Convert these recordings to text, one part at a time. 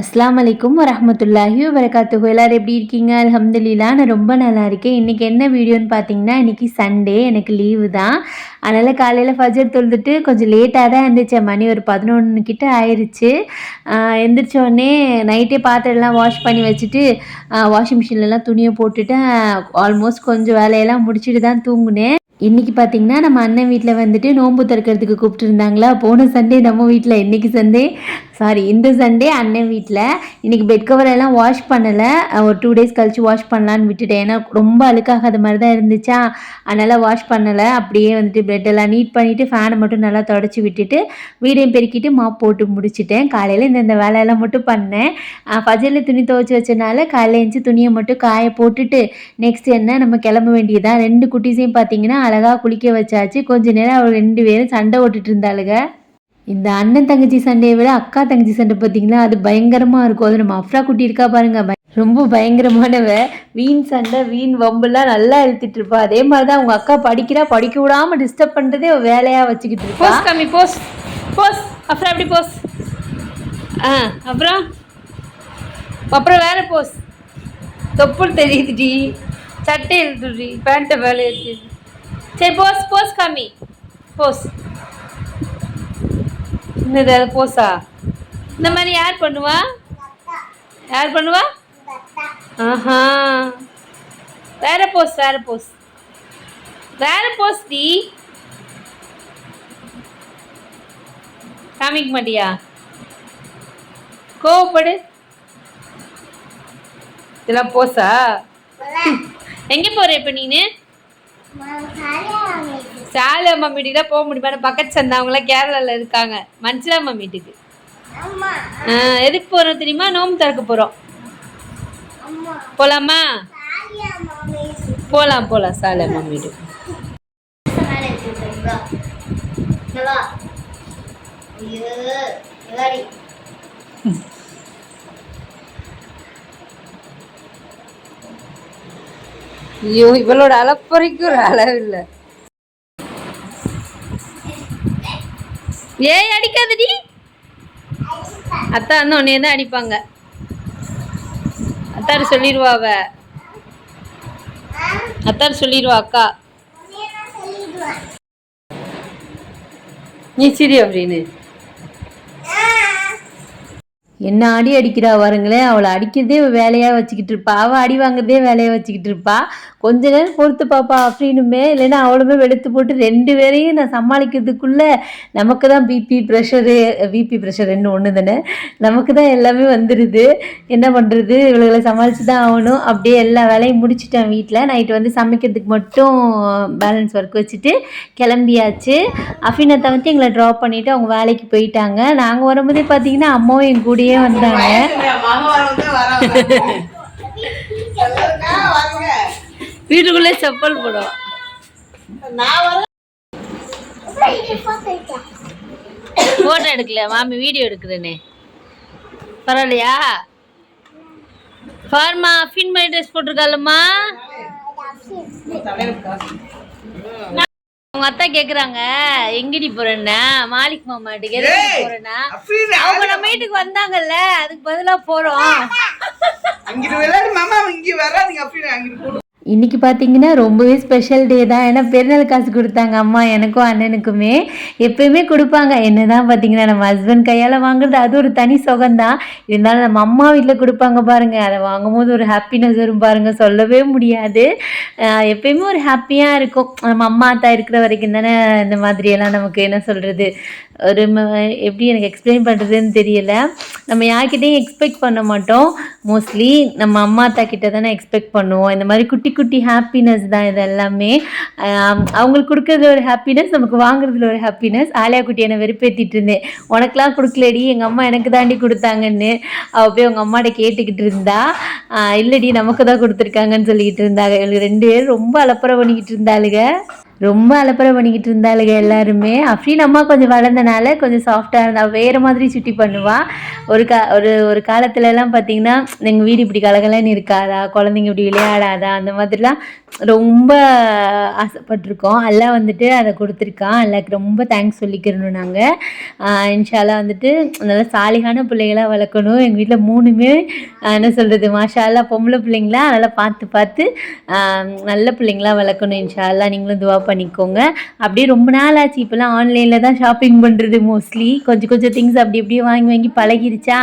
அஸ்ஸலாமு அலைக்கும் வரஹ்மத்துல்லாஹி வபரகாத்துஹு. எல்லாரும் எப்படி இருக்கீங்க? அல்ஹம்துலில்லாஹ் நான் ரொம்ப நல்லா இருக்கேன். இன்றைக்கி என்ன வீடியோன்னு பார்த்தீங்கன்னா, இன்றைக்கி சண்டே, எனக்கு லீவு தான். அதனால் காலையில் ஃபஜர் தொழுதுட்டு கொஞ்சம் லேட்டாக தான் எழுந்திரிச்சேன். மணி ஒரு 11 கிட்ட ஆயிடுச்சு. எந்திரிச்சோடனே நைட்டே பாத்திரம்லாம் வாஷ் பண்ணி வச்சுட்டு வாஷிங் மிஷின்லலாம் துணியை போட்டுட்டேன். ஆல்மோஸ்ட் கொஞ்சம் வேலையெல்லாம் முடிச்சுட்டு தான் தூங்குனேன். இன்றைக்கி பார்த்திங்கன்னா நம்ம அண்ணன் வீட்டில் வந்துட்டு நோன்பு திறக்கிறதுக்கு கூப்பிட்டுருந்தாங்களா. போன சண்டே நம்ம வீட்டில், இந்த சண்டே அண்ணன் வீட்டில். இன்றைக்கி பெட் கவர் எல்லாம் வாஷ் பண்ணலை, ஒரு 2 டேஸ் கழித்து வாஷ் பண்ணலான்னு விட்டுட்டேன். ஏன்னா ரொம்ப அழுக்காகாத மாதிரி தான் இருந்துச்சா, அதனால் வாஷ் பண்ணலை. அப்படியே வந்துட்டு பெட்டெல்லாம் நீட் பண்ணிவிட்டு ஃபேனை மட்டும் நல்லா தொடச்சி விட்டுட்டு வீடையும் பெருக்கிட்டு மாப் போட்டு முடிச்சிட்டேன். காலையில் இந்த வேலையெல்லாம் மட்டும் பண்ணேன். ஃபஜரில் துணி துவைச்சி வச்சனால காலையில் எழுந்துச்சி துணியை மட்டும் காய போட்டுட்டு நெக்ஸ்ட் என்ன நம்ம கிளம்ப வேண்டியதான். 2 குட்டீஸையும் பார்த்தீங்கன்னா அழகாக குளிக்க வச்சாச்சு. கொஞ்ச நேரம் அவள் 2 பேரும் சண்டை ஓட்டுட்டு இருந்தாளுங்க. இந்த அண்ணன் தங்கச்சி சண்டையை விட அக்கா தங்கச்சி சண்டை பார்த்தீங்களா, அது பயங்கரமாக இருக்கும். அது நம்ம அஃப்ரா குட்டி இருக்கா பாருங்க, ரொம்ப பயங்கரமானவ. வீண் சண்டை வீண் வம்புலாம் நல்லா இழுத்துட்டு இருப்பா. அதே மாதிரி தான் அவங்க அக்கா படிக்க விடாமல் டிஸ்டர்ப் பண்ணுறதே வேலையாக வச்சுக்கிட்டு இருப்பா. போஸ் கம்மி, போஸ் போஸ் அப்புறம் அப்படி போஸ். அப்புறம் வேற போஸ். தொப்புள் தெரியுதுடி, சட்டை எழுதுடி, பேண்ட்டை வேலை எழுது. சரி போஸ், போஸ் கம்மி, போஸ். என்னது அது போஸா? இந்த மாதிரி யார் பண்ணுவா? ஆஹா, வேற போஸ் டி. காமிக்க மாட்டியா? கோவப்படு. இதெல்லாம் போஸா? எங்கே போற இப்ப நீனு? சாலை அம்மா வீட்டுக்கு தான் போக முடியுமா? பக்கத்து சந்தா அவங்களாம் கேரளாவில் இருக்காங்க. மஞ்சளா அம்மா வீட்டுக்கு. எதுக்கு போகிறோம் தெரியுமா? நோம்பு திறக்க போகிறோம். போகலாமா? போகலாம் சாலை அம்மா வீட்டுக்கு. ஐயோ, இவளோட அளப்பறைக்கு ஒரு அளவு இல்லை. ஏய் அடிக்காதடி. அத்தா இன்னும் உன்னைய தான் அடிப்பாங்க. அத்தாரு சொல்லிடுவா அக்கா. நீ சரி அப்படின்னு என்ன அடிக்கிறா பாருங்களேன். அவளை அடிக்கிறதே வேலையாக வச்சுக்கிட்டு இருப்பா, அவள் அடி வாங்குறதே வேலையாக வச்சுக்கிட்டு இருப்பா. கொஞ்ச நேரம் பொறுத்து பாப்பா அப்படின்னுமே, இல்லைன்னா அவளுமே வெளுத்து போட்டு 2 பேரையும் நான் சமாளிக்கிறதுக்குள்ளே நமக்கு தான் பிபி ப்ரெஷர் ரெண்டு ஒன்று தானே, நமக்கு தான் எல்லாமே வந்துடுது. என்ன பண்ணுறது, இவளுகளை சமாளித்து தான் ஆகணும். அப்படியே எல்லா வேலையும் முடிச்சிட்டேன் வீட்டில். நைட்டு வந்து சமைக்கிறதுக்கு மட்டும் பேலன்ஸ் ஒர்க் வச்சுட்டு கிளம்பியாச்சு. அஃபினத்தை வந்து எங்களை ட்ராப் பண்ணிவிட்டு அவங்க வேலைக்கு போயிட்டாங்க. நாங்கள் வரும்போதே பார்த்தீங்கன்னா அம்மாவும் என் கூடயே வந்தாங்க. வீட்டுக்குள்ளே செப்பல் போடுவோம். போட்டோ எடுக்கல மாமி, வீடியோ எடுக்கிறேனே. பரவாயில்லையா? ஃபார்மா அஃபின் மாதிரி ட்ரெஸ் போட்டிருக்காளம்மா. அவங்க அத்தா கேக்குறாங்க எங்கடி போறேன்னா, மாலிக் மாமா வீட்டுக்கு எதுக்கு போறேன்னா, அவங்க நம்ம வீட்டுக்கு வந்தாங்கல்ல, அதுக்கு பதிலா போறோம். இன்றைக்கி பார்த்தீங்கன்னா ரொம்பவே ஸ்பெஷல் டே தான். ஏன்னா பெருநாள் காசு கொடுத்தாங்க அம்மா எனக்கும் அண்ணனுக்குமே. எப்போயுமே கொடுப்பாங்க. என்ன தான் பார்த்தீங்கன்னா நம்ம ஹஸ்பண்ட் கையால் வாங்குறது அது ஒரு தனி சுகம்தான். இருந்தாலும் நம்ம அம்மா வீட்டில் கொடுப்பாங்க பாருங்கள், அதை வாங்கும்போது ஒரு ஹாப்பினஸ் வரும் பாருங்கள், சொல்லவே முடியாது. எப்போயுமே ஒரு ஹாப்பியாக இருக்கும். நம்ம அம்மா அத்தா இருக்கிற வரைக்கும் தானே இந்த மாதிரியெல்லாம் நமக்கு என்ன சொல்கிறது, ஒரு எப்படி எனக்கு எக்ஸ்பிளைன் பண்ணுறதுன்னு தெரியலை. நம்ம யார்கிட்டையும் எக்ஸ்பெக்ட் பண்ண மாட்டோம். மோஸ்ட்லி நம்ம அம்மா அத்தா கிட்ட தானே எக்ஸ்பெக்ட் பண்ணுவோம். இந்த மாதிரி குட்டி குட்டி ஹாப்பினஸ் தான் இது எல்லாமே. அவங்களுக்கு கொடுக்குறதுல ஒரு ஹாப்பினஸ், நமக்கு வாங்குறதுல ஒரு ஹாப்பினஸ். ஆலியா குட்டி என்னை வெறுப்பேற்றிட்டு இருந்தேன், உனக்கெலாம் கொடுக்கலடி, எங்கள் அம்மா எனக்கு தாண்டி கொடுத்தாங்கன்னு. அவள் போய் அவங்க அம்மாட்ட கேட்டுக்கிட்டு இருந்தா. இல்லடி நமக்கு தான் கொடுத்துருக்காங்கன்னு சொல்லிக்கிட்டு இருந்தாங்க. இவங்களுக்கு 2 பேரும் ரொம்ப அலப்பறை பண்ணிக்கிட்டு இருந்தாளுங்க. ரொம்ப அலப்பறை பண்ணிக்கிட்டு இருந்தாளுங்க எல்லாருமே. அஃப்ரீன் அம்மா கொஞ்சம் வளர்ந்தனால கொஞ்சம் சாஃப்டாக இருந்தா, வேறு மாதிரி சுட்டி பண்ணுவா. ஒரு காலத்துலலாம் பார்த்தீங்கன்னா, எங்கள் வீடு இப்படி கலகலன்னு இருக்காதா, குழந்தைங்க இப்படி விளையாடாதா, அந்த மாதிரிலாம் ரொம்ப ஆசைப்பட்டுருக்கோம். அல்லா வந்துட்டு அதை கொடுத்துருக்கான். அல்லாக்கு ரொம்ப தேங்க்ஸ் சொல்லிக்கிறணும் நாங்கள். இன்ஷா அல்லா வந்துட்டு நல்லா சாலிகான பிள்ளைகளாக வளர்க்கணும். எங்கள் வீட்டில் 3மே என்ன சொல்கிறது, மாஷா அல்லா பொம்பளை பிள்ளைங்களா, நல்லா பார்த்து பார்த்து நல்ல பிள்ளைங்களா வளர்க்கணும். இன்ஷா அல்லா நீங்களும் துவா பண்ணிக்கோங்க. அப்படியே ரொம்ப நாள் ஆச்சு. இப்போலாம் ஆன்லைனில் தான் ஷாப்பிங் பண்ணுறது மோஸ்ட்லி. கொஞ்சம் கொஞ்சம் திங்ஸ் அப்படி அப்படியே வாங்கி வாங்கி பழகிருச்சா,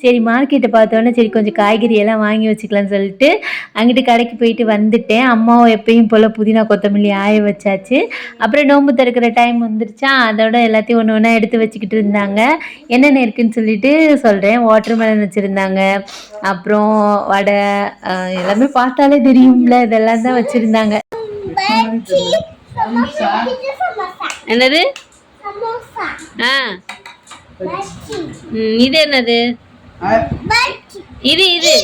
சரி மார்க்கெட்டை பார்த்தோன்னே சரி கொஞ்சம் காய்கறி எல்லாம் வாங்கி வச்சுக்கலான்னு சொல்லிட்டு அங்கிட்டு கடைக்கு போயிட்டு வந்துட்டேன். அம்மாவும் எப்பயும் போல் புதினா கொத்தமல்லி ஆய வச்சாச்சு. அப்புறம் நோன்பு திறக்கிற டைம் வந்துருச்சா, அதோட எல்லாத்தையும் ஒன்று ஒன்றா எடுத்து வச்சுக்கிட்டு இருந்தாங்க. என்னென்ன இருக்குதுன்னு சொல்லிட்டு சொல்கிறேன். வாட்டர் மெலன் வச்சுருந்தாங்க, அப்புறம் வடை, எல்லாமே பார்த்தாலே தெரியும்ல, இதெல்லாம் தான் வச்சுருந்தாங்க. என்னது? இது என்னது? இது இது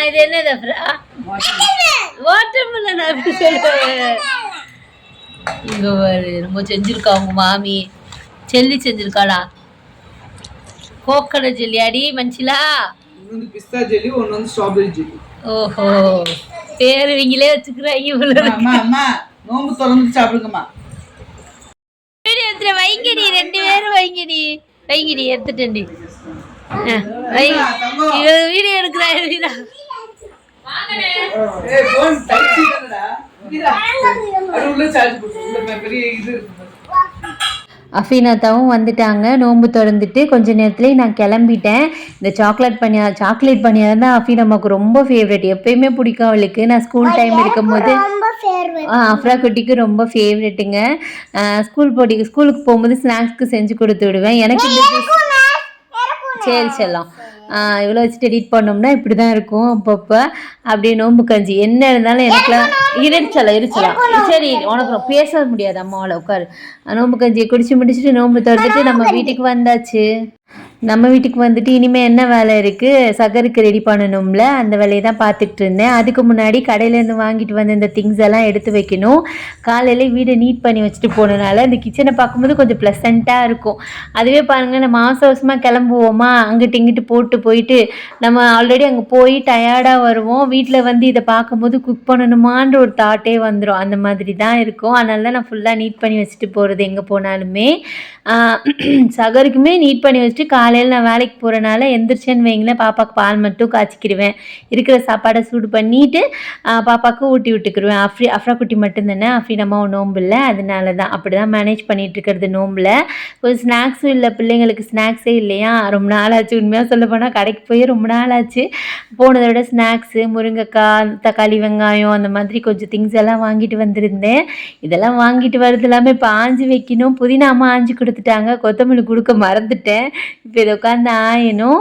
இது என்னது? வாட்டர்மெலன் அப்படி சொல்லுவேன். இங்க ரொம்ப செஞ்சிருக்கா உங்க மாமி. செல்லி செஞ்சிருக்காளா? கோகனட் ஜெல்லி அடி மஞ்சிலா. இன்னொரு பிஸ்தா ஜெல்லி, ஒன்னு வந்து ஸ்ட்ராபெரி ஜெல்லி. ஓஹோ, பேர் இவங்களே வச்சுக்கிறாங்க இவ்வளவு. அம்மா அம்மா நோம்பு திறந்து சாப்பிடுங்கம்மா. வீடியோ எடுத்துட்டு வைங்கடி, 2 பேரும் வைங்கடி. வைங்கடி எடுத்துட்டேன்டி. வீடியோ எடுக்கிறா வீரா. ஏய் போன் டைட் செய்யடா. வீரா அது உள்ள சார்ஜ் போடு. உள்ள பெரிய இது இருக்கு. அஃபீனாத்தாவும் வந்துட்டாங்க. நோன்பு திறந்துட்டு கொஞ்ச நேரத்துலேயே நான் கிளம்பிட்டேன். இந்த சாக்லேட் பனியாரம் தான் அஃபீன் அம்மாவுக்கு ரொம்ப ஃபேவரெட். எப்பயுமே பிடிக்கும் அவளுக்கு. நான் ஸ்கூல் டைம் இருக்கும்போது அஃப்ரா குட்டிக்கு ரொம்ப ஃபேவரெட்டுங்க. ஸ்கூலுக்கு போகும்போது ஸ்நாக்ஸ்க்கு செஞ்சு கொடுத்து விடுவேன். எனக்கு இந்த சரி செல்லம் இவ்வளோ வச்சுட்டு எடிட் பண்ணோம்னா இப்படி தான் இருக்கும். அப்பப்போ அப்படியே நோம்பு கஞ்சி என்ன இருந்தாலும் எனக்குலாம் இருச்சலாம். சரி உனக்கு பேச முடியாது அம்மாவால், உட்காரு. நோம்பு கஞ்சியை குடிச்சு முடிச்சுட்டு நோம்பு திறந்துட்டு நம்ம வீட்டுக்கு வந்தாச்சு. நம்ம வீட்டுக்கு வந்துட்டு இனிமேல் என்ன வேலை இருக்குது, சகருக்கு ரெடி பண்ணணும்ல, அந்த வேலையை தான் பார்த்துட்டு இருந்தேன். அதுக்கு முன்னாடி கடையிலேருந்து வாங்கிட்டு வந்து இந்த திங்ஸ் எல்லாம் எடுத்து வைக்கணும். காலையில் வீடை நீட் பண்ணி வச்சுட்டு போனதுனால இந்த கிச்சனை பார்க்கும்போது கொஞ்சம் ப்ளசண்ட்டாக இருக்கும். அதுவே பாருங்கள், நம்ம அவசரமாக கிளம்புவோமா, அங்கிட்டு இங்கிட்டு போயிட்டு நம்ம ஆல்ரெடி அங்கே போய் டயர்டாக வருவோம். வீட்டில் வந்து இதை பார்க்கும்போது குக் பண்ணணுமான்ற ஒரு தாட்டே வந்துடும். அந்த மாதிரி தான் இருக்கும். அதனால தான் நான் ஃபுல்லாக நீட் பண்ணி வச்சுட்டு போகிறது எங்கே போனாலுமே. சகருக்குமே நீட் பண்ணி வச்சுட்டு காலையில் நான் வேலைக்கு போகிறனால எந்திரிச்சேன்னு வைங்களேன், பாப்பாவுக்கு பால் மட்டும் காய்ச்சிக்கிடுவேன். இருக்கிற சாப்பாடை சூடு பண்ணிவிட்டு பாப்பாவுக்கு ஊட்டி விட்டுக்கிடுவேன். அஃப்ரா குட்டி மட்டும்தானே, அஃப்ரீன் அம்மாவும் நோம்பு இல்லை, அதனால தான் அப்படி தான் மேனேஜ் பண்ணிகிட்டு இருக்கிறது நோம்பில். கொஞ்சம் ஸ்நாக்ஸும் இல்லை, பிள்ளைங்களுக்கு ஸ்நாக்ஸே இல்லையா, ரொம்ப நாள் ஆச்சு. உண்மையாக சொல்ல போனால் கடைக்கு போய் ரொம்ப நாள் ஆச்சு. போனதை விட ஸ்நாக்ஸு, முருங்கைக்காய், தக்காளி, வெங்காயம், அந்த மாதிரி கொஞ்சம் திங்ஸ் எல்லாம் வாங்கிட்டு வந்திருந்தேன். இதெல்லாம் வாங்கிட்டு வரது எல்லாமே இப்போ ஆஞ்சி வைக்கணும். புதினா அம்மா ஆஞ்சி கொடுத்துட்டாங்க, கொத்தமல்லி கொடுக்க மறந்துட்டேன். இப்போ இதை உட்காந்து ஆயணும்.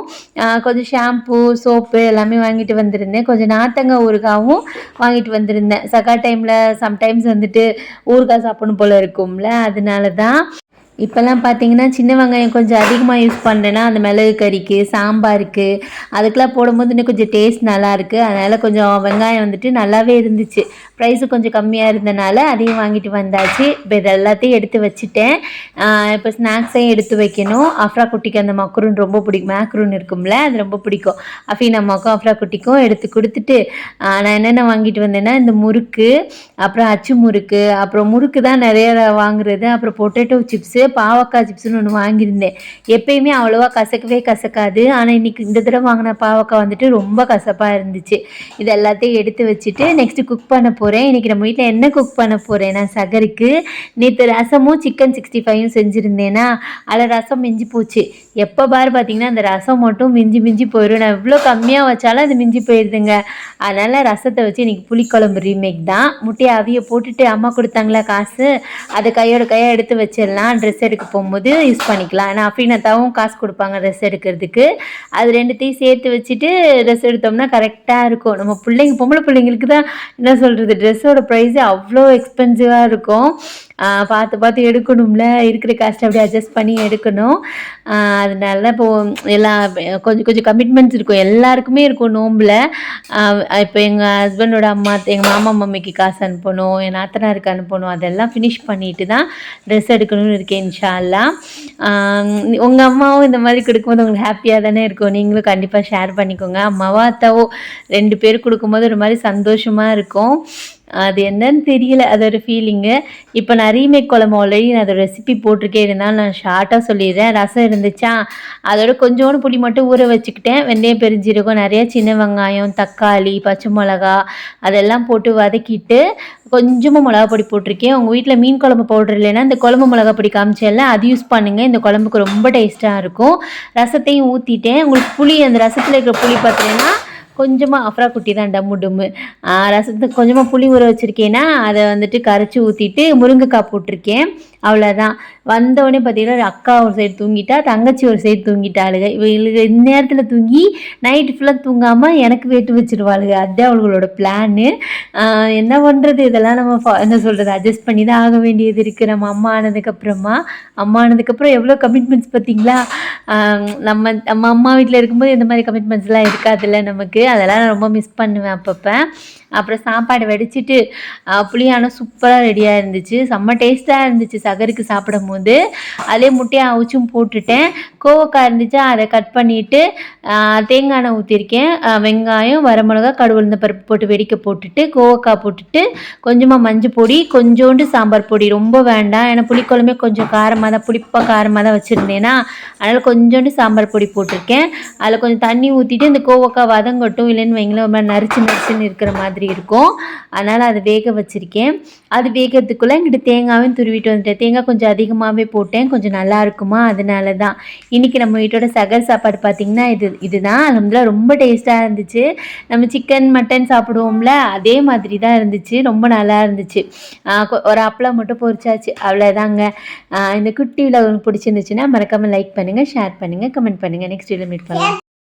கொஞ்சம் ஷாம்பு, சோப்பு எல்லாமே வாங்கிட்டு வந்திருந்தேன். கொஞ்சம் நார்த்தங்காய் ஊறுகாவும் வாங்கிட்டு வந்திருந்தேன். சகா டைமில் சம்டைம்ஸ் வந்துட்டு ஊறுகாய் சாப்பிடணும் போல் இருக்கும்ல, அதனால தான். இப்போல்லாம் பார்த்தீங்கன்னா சின்ன வெங்காயம் கொஞ்சம் அதிகமாக யூஸ் பண்ணுறேன்னா அந்த மிளகு கறிக்கு, சாம்பாருக்கு, அதுக்கெலாம் போடும்போது இன்னும் கொஞ்சம் டேஸ்ட் நல்லாயிருக்கு. அதனால் கொஞ்சம் வெங்காயம் வந்துட்டு நல்லாவே இருந்துச்சு. ப்ரைஸு கொஞ்சம் கம்மியாக இருந்தனால அதையும் வாங்கிட்டு வந்தாச்சு. இப்போ இது எல்லாத்தையும் எடுத்து வச்சுட்டேன். இப்போ ஸ்நாக்ஸையும் எடுத்து வைக்கணும். அஃப்ரா குட்டிக்கு அந்த மக்ரூன் ரொம்ப பிடிக்கும். மேக்ரூன் இருக்கும்ல, அது ரொம்ப பிடிக்கும். அஃபீன் அம்மாவுக்கும் அஃப்ரா குட்டிக்கும் எடுத்து கொடுத்துட்டு நான் என்னென்ன வாங்கிட்டு வந்தேன்னா, இந்த முறுக்கு, அப்புறம் அச்சு முறுக்கு, அப்புறம் முறுக்கு தான் நிறைய வாங்குறது, அப்புறம் பொட்டேட்டோ சிப்ஸு, பாவக்காய் சிப்ஸ்னு ஒன்று வாங்கியிருந்தேன். எப்பயுமே அவ்வளோவா கசக்காது. ஆனால் இன்றைக்கி இந்த தடவை வாங்கின பாவக்காய் வந்துட்டு ரொம்ப கசப்பாக இருந்துச்சு. இது எல்லாத்தையும் எடுத்து வச்சுட்டு நெக்ஸ்ட்டு குக் பண்ண போகிறேன். இன்றைக்கி நம்ம வீட்டில் என்ன குக் பண்ண போகிறேன், நான் சகருக்கு நேற்று ரசமும் சிக்கன் 65 செஞ்சுருந்தேன்னா, அதில் ரசம் மிஞ்சி போச்சு. எப்போ பாரு பார்த்திங்கன்னா அந்த ரசம் மட்டும் மிஞ்சி போயிடும். நான் எவ்வளோ கம்மியாக வச்சாலும் அது மிஞ்சி போயிடுதுங்க. அதனால் ரசத்தை வச்சு இன்றைக்கி புளிக்குழம்பு ரீமேக் தான். முட்டையை அவிய போட்டுட்டு அம்மா கொடுத்தாங்களா காசு, அதை கையாக எடுத்து வச்சிடலாம். ட்ரெஸ் எடுக்க போகும்போது யூஸ் பண்ணிக்கலாம். ஏன்னா அஃபீனாத்தாவும் காசு கொடுப்பாங்க ட்ரெஸ் எடுக்கிறதுக்கு. அது ரெண்டுத்தையும் சேர்த்து வச்சுட்டு ட்ரெஸ் எடுத்தோம்னா கரெக்டாக இருக்கும். நம்ம பொம்பளை பிள்ளைங்களுக்கு தான் என்ன சொல்கிறது, அந்த ட்ரெஸ்ஸோட ப்ரைஸே அவ்வளோ எக்ஸ்பென்சிவாக இருக்கும். பார்த்து பார்த்து எடுக்கணும்ல, இருக்கிற காஸ்ட் அப்படியே அட்ஜஸ்ட் பண்ணி எடுக்கணும். அதனால இப்போது எல்லாம் கொஞ்சம் கொஞ்சம் கமிட்மெண்ட்ஸ் இருக்கும், எல்லாருக்குமே இருக்கும் நோம்பில். இப்போ எங்கள் ஹஸ்பண்டோட அம்மா, எங்கள் மாமா மம்மிக்கு காசு அனுப்பணும், என் நாத்தனாருக்கு அனுப்பணும், அதெல்லாம் ஃபினிஷ் பண்ணிட்டு தான் ட்ரெஸ் எடுக்கணும்னு இருக்கேன் இன்ஷா அல்லாஹ். உங்கள் அம்மாவும் இந்த மாதிரி கொடுக்கும்போது உங்களுக்கு ஹாப்பியாக தானே இருக்கும். நீங்களும் கண்டிப்பாக ஷேர் பண்ணிக்கோங்க. அம்மாவோ அத்தாவோ 2 பேர் கொடுக்கும்போது ஒரு மாதிரி சந்தோஷமாக இருக்கும். அது என்னன்னு தெரியல, அது ஒரு ஃபீலிங்கு. இப்போ நான் ரீமேக் குழம்பு ஆல்ரெடி நான் அதோட ரெசிபி போட்டிருக்கேன், இருந்தாலும் நான் ஷார்ட்டாக சொல்லிடுறேன். ரசம் இருந்துச்சா, அதோட கொஞ்சோண்டு புளி மட்டும் ஊற வச்சுக்கிட்டேன். வெந்தயம், பெருஞ்சீரகம், நிறைய சின்ன வெங்காயம், தக்காளி, பச்சை மிளகா அதெல்லாம் போட்டு வதக்கிட்டு கொஞ்சமாக மிளகா பொடி போட்டிருக்கேன். உங்கள் வீட்டில் மீன் குழம்பு பவுடர் இல்லைன்னா இந்த குழம்பு மிளகா பொடி காமிச்சேன்ல, அது யூஸ் பண்ணுங்கள். இந்த குழம்புக்கு ரொம்ப டேஸ்ட்டாக இருக்கும். ரசத்தையும் ஊற்றிட்டேன். உங்களுக்கு புளி, அந்த ரசத்தில் இருக்கிற புளி பார்த்தீங்கன்னா கொஞ்சமாக அஃப்ரா குட்டி தான் டம்மு டும்மு. ரசத்துக்கு கொஞ்சமாக புளி ஊற வச்சுருக்கேன்னா அதை வந்துட்டு கரைச்சி ஊற்றிட்டு முருங்கைக்காய் போட்டிருக்கேன். அவ்வளோதான். வந்தோடனே பார்த்தீங்கன்னா அக்கா ஒரு சைடு தூங்கிட்டா, தங்கச்சி ஒரு சைடு தூங்கிட்டாளுங்க. இவங்களுக்கு இந்நேரத்தில் தூங்கி நைட்டு ஃபுல்லாக தூங்காமல் எனக்கு வேட்டு வச்சுருவாளுங்க. அதுதான் அவங்களோட பிளான்னு. என்ன பண்ணுறது, இதெல்லாம் நம்ம என்ன சொல்கிறது, அட்ஜஸ்ட் பண்ணி தான் ஆக வேண்டியது இருக்குது. நம்ம அம்மா ஆனதுக்கப்புறம் எவ்வளோ கமிட்மெண்ட்ஸ் பார்த்தீங்களா. நம்ம அம்மா வீட்டில் இருக்கும்போது இந்த மாதிரி கமிட்மெண்ட்ஸ்லாம் இருக்காதுல்ல நமக்கு. அதெல்லாம் நான் ரொம்ப மிஸ் பண்ணுவேன் அப்பப்போ. அப்புறம் சாப்பாடு வடிச்சிட்டு புளியானம் சூப்பராக ரெடியாக இருந்துச்சு, செம்ம டேஸ்ட்டாக இருந்துச்சு சகருக்கு சாப்பிடும் போது. அதே முட்டையை அவிச்சும் போட்டுட்டேன். கோவக்காய் இருந்துச்சா, அதை கட் பண்ணிவிட்டு தேங்காய் எண்ணெய் ஊற்றிருக்கேன். வெங்காயம், வரமிளகா, கடுகு பருப்பு போட்டு வெடிக்க போட்டுட்டு கோவக்காய் போட்டுட்டு கொஞ்சமாக மஞ்சள் பொடி, கொஞ்சோண்டு சாம்பார் பொடி, ரொம்ப வேண்டாம் ஏன்னா புளிக்குழம்பே கொஞ்சம் காரமாக தான், புளிப்பாக காரமாக தான் வச்சுருந்தேன்னா, அதனால் கொஞ்சோண்டு சாம்பார் பொடி போட்டிருக்கேன். அதில் கொஞ்சம் தண்ணி ஊற்றிட்டு இந்த கோவக்காய் வதங்கட்டும், இல்லைன்னு வைங்களேன் ஒரு மாதிரி நரிச்சுன்னு இருக்கிற மாதிரி இருக்கும். அதனால் அதை வேக வச்சுருக்கேன். அது வேகிறதுக்குள்ளே இங்கிட்டு தேங்காயும் துருவிட்டு வந்துட்டேன். தேங்காய் கொஞ்சம் அதிகமாகவே போட்டேன், கொஞ்சம் நல்லா இருக்குமா, அதனால தான். இன்றைக்கி நம்ம வீட்டோட சகர் சாப்பாடு பார்த்திங்கன்னா இதுதான். அல்ஹம்துலில்லாஹ் ரொம்ப டேஸ்ட்டாக இருந்துச்சு. நம்ம சிக்கன் மட்டன் சாப்பிடுவோம்ல, அதே மாதிரி தான் இருந்துச்சு, ரொம்ப நல்லா இருந்துச்சு. ஒரு அப்பளம் மட்டும் பொரிச்சாச்சு, அவ்வளோதாங்க. இந்த குட்டி விழா உங்களுக்கு பிடிச்சிருந்துச்சுன்னா மறக்காமல் லைக் பண்ணுங்கள், ஷேர் பண்ணுங்கள், கமெண்ட் பண்ணுங்கள். நெக்ஸ்ட் வீடியோ மீட் பண்ணலாம்.